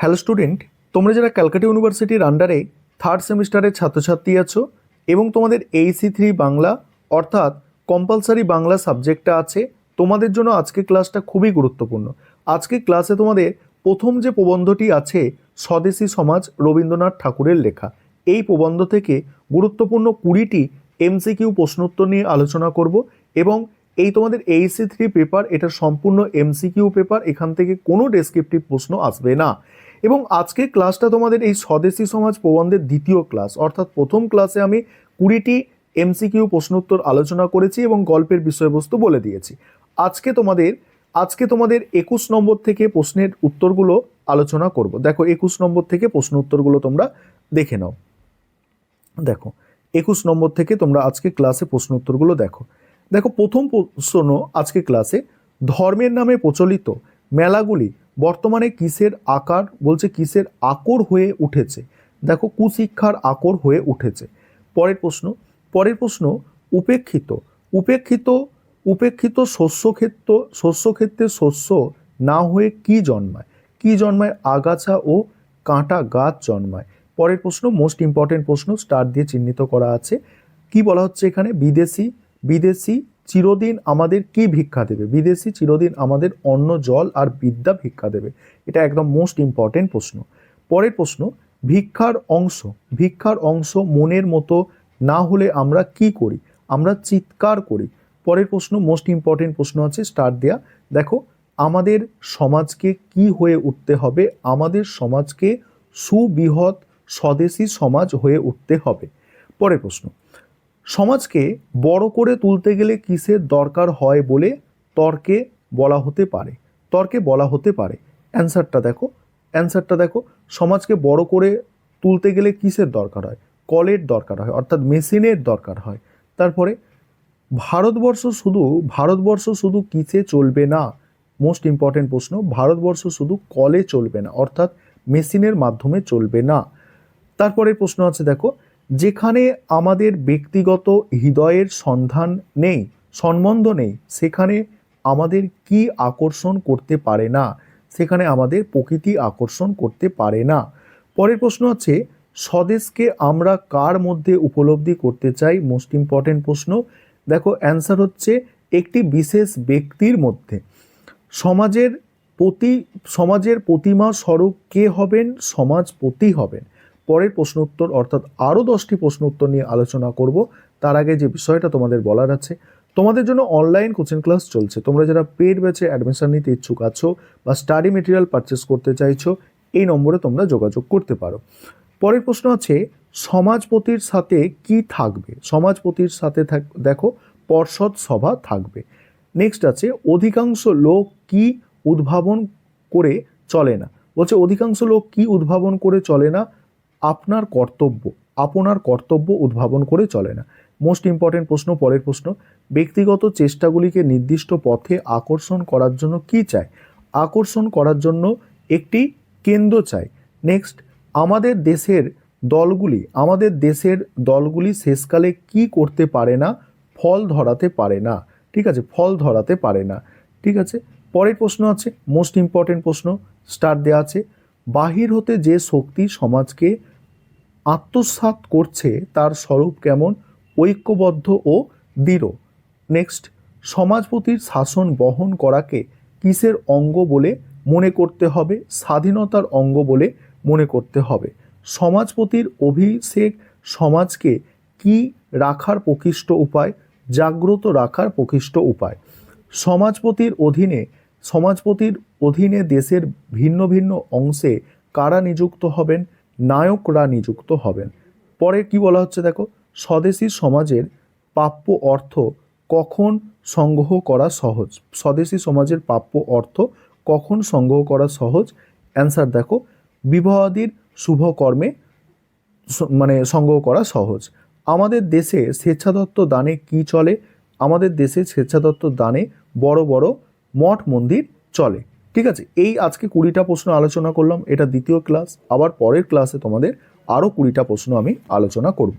Hello student, তোমরা যারা ক্যালকাটা ইউনিভার্সিটির আন্ডারে থার্ড সেমিস্টারের ছাত্রছাত্রী আছো এবং তোমাদের AC3 বাংলা অর্থাৎ কম্পালসারি বাংলা সাবজেক্টটা আছে, তোমাদের জন্য আজকে ক্লাসটা খুবই গুরুত্বপূর্ণ। আজকে ক্লাসে তোমাদের প্রথম যে প্রবন্ধটি আছে স্বদেশী সমাজ রবীন্দ্রনাথ ঠাকুরের লেখা, এই প্রবন্ধ থেকে গুরুত্বপূর্ণ 20টি MCQ প্রশ্নোত্তর নিয়ে আলোচনা করব এবং এই তোমাদের AC3 পেপার, এটা সম্পূর্ণ MCQ পেপার, এখান থেকে কোনো ডেসক্রিপটিভ প্রশ্ন আসবে না। এবং আজকের ক্লাসটা তোমাদের এই স্বদেশী সমাজ প্রবন্ধের দ্বিতীয় ক্লাস, অর্থাৎ প্রথম ক্লাসে আমি 20টি MCQ প্রশ্নোত্তর আলোচনা করেছি এবং গল্পের বিষয়বস্তু বলে দিয়েছি। আজকে তোমাদের 21 নম্বর থেকে প্রশ্নের উত্তরগুলো আলোচনা করব। দেখো 21 নম্বর থেকে প্রশ্ন উত্তরগুলো তোমরা দেখে নাও। দেখো 21 নম্বর থেকে তোমরা আজকে ক্লাসে প্রশ্ন উত্তরগুলো দেখো। প্রথম প্রশ্ন আজকে ক্লাসে, ধর্মের নামে প্রচলিত মেলাগুলি বর্তমানে কিসের আকার, বলছে কিসের আকর হয়ে উঠেছে। দেখো কুশিক্ষার আকর হয়ে উঠেছে। পরের প্রশ্ন উপেক্ষিত শস্যক্ষেত্রে শস্য না হয়ে কি জন্মায়? আগাছা ও কাঁটা গাছ জন্মায়। পরের প্রশ্ন মোস্ট ইম্পর্টেন্ট প্রশ্ন, স্টার দিয়ে চিহ্নিত করা আছে। কি বলা হচ্ছে এখানে? বিদেশি চিরদিন আমাদের কি ভিক্ষা দেবে? বিদেশি চিরদিন আমাদের অন্ন জল আর বিদ্যা ভিক্ষা দেবে। এটা একদম মোস্ট ইম্পর্টেন্ট প্রশ্ন। পরের প্রশ্ন, ভিক্ষার অংশ মনের মতো না হলে আমরা কি করি? আমরা চিৎকার করি। পরের প্রশ্ন মোস্ট ইম্পর্টেন্ট প্রশ্ন আছে, স্টার দেয়া। দেখো আমাদের সমাজকে কি হয়ে উঠতে হবে? আমাদের সমাজকে সুবৃহৎ স্বদেশী সমাজ হয়ে উঠতে হবে। পরের প্রশ্ন, সমাজকে বড় করে তুলতে গেলে কিসের দরকার হয় বলে তর্কে বলা হতে পারে? অ্যান্সারটা দেখো সমাজকে বড় করে তুলতে গেলে কিসের দরকার হয়? কলের দরকার হয়, অর্থাৎ মেশিনের দরকার হয়। তারপরে ভারতবর্ষ শুধু কিসে চলবে না? মোস্ট ইম্পর্টেন্ট প্রশ্ন, ভারতবর্ষ শুধু কলে চলবে না, অর্থাৎ মেশিনের মাধ্যমে চলবে না। তারপরে প্রশ্ন আছে দেখো, যেখানে আমাদের ব্যক্তিগত হৃদয়ের সম্বন্ধ নেই সেখানে আমাদের কি আকর্ষণ করতে পারে না? সেখানে আমাদের প্রকৃতি আকর্ষণ করতে পারে না। পরের প্রশ্ন আছে, স্বদেশকে আমরা কার মধ্যে উপলব্ধি করতে চাই? মোস্ট ইম্পর্টেন্ট প্রশ্ন। দেখো অ্যান্সার হচ্ছে একটি বিশেষ ব্যক্তির মধ্যে। সমাজের প্রতিমা স্বরূপ কে হবেন? সমাজপতি হবেন। পরের প্রশ্ন উত্তর, অর্থাৎ আরও 10টি প্রশ্ন উত্তর নিয়ে আলোচনা করব। তার আগে যে বিষয়টা তোমাদের বলার আছে, তোমাদের জন্য অনলাইন কোচিং ক্লাস চলছে। তোমরা যারা পেড ব্যাচে অ্যাডমিশন নিতে ইচ্ছুক আছো বা স্টাডি মেটেরিয়াল পারচেস করতে চাইছো, এই নম্বরে তোমরা যোগাযোগ করতে পারো। পরের প্রশ্ন আছে, সমাজপতির সাথে কি থাকবে? সমাজপতির সাথে দেখো পর্ষদ সভা থাকবে। নেক্সট আছে, অধিকাংশ লোক কি উদ্ভাবন করে চলে না? বলছে অধিকাংশ লোক কি উদ্ভাবন করে চলে না? আপনার কর্তব্য উদ্ভাবন করে চলে না। মোস্ট ইম্পর্টেন্ট প্রশ্ন। পরের প্রশ্ন, ব্যক্তিগত চেষ্টাগুলিকে নির্দিষ্ট পথে আকর্ষণ করার জন্য কি চাই? আকর্ষণ করার জন্য একটি কেন্দ্র চাই। নেক্সট, আমাদের দেশের দলগুলি শেষকালে কি করতে পারে না? ফল ধরাতে পারে না। ঠিক আছে, ফল ধরাতে পারে না। ঠিক আছে, পরের প্রশ্ন আছে মোস্ট ইম্পর্টেন্ট প্রশ্ন, স্টার দেওয়া আছে। বাহির হতে যে শক্তি সমাজকে আত্মসাৎ করছে তার স্বরূপ কেমন? ঐক্যবদ্ধ ও দৃঢ়। নেক্সট, সমাজপতির শাসন বহন করাকে কিসের অঙ্গ বলে মনে করতে হবে? স্বাধীনতার অঙ্গ বলে মনে করতে হবে। সমাজপতির অভিষেক সমাজকে কি রাখার প্রকৃষ্ট উপায়? জাগ্রত রাখার প্রকৃষ্ট উপায়। সমাজপতির অধীনে দেশের ভিন্ন ভিন্ন অংশে কারা নিযুক্ত হবেন? নায়করা নিযুক্ত হবেন। পরে কি বলা হচ্ছে দেখো, স্বদেশী সমাজের প্রাপ্য অর্থ কখন সংগ্রহ করা সহজ? স্বদেশী সমাজের প্রাপ্য অর্থ কখন সংগ্রহ করা সহজ? অ্যান্সার দেখো, বিবাহাদির শুভকর্মে সংগ্রহ করা সহজ। আমাদের দেশে স্বেচ্ছাদত্ত দানে কি চলে? আমাদের দেশে স্বেচ্ছাদত্ত দানে বড় বড় মঠ মন্দির চলে। ঠিক আছে, এই আজকে 20টা প্রশ্ন আলোচনা করলাম, এটা দ্বিতীয় ক্লাস। আবার পরের ক্লাসে তোমাদের আরও 20টা প্রশ্ন আমি আলোচনা করব।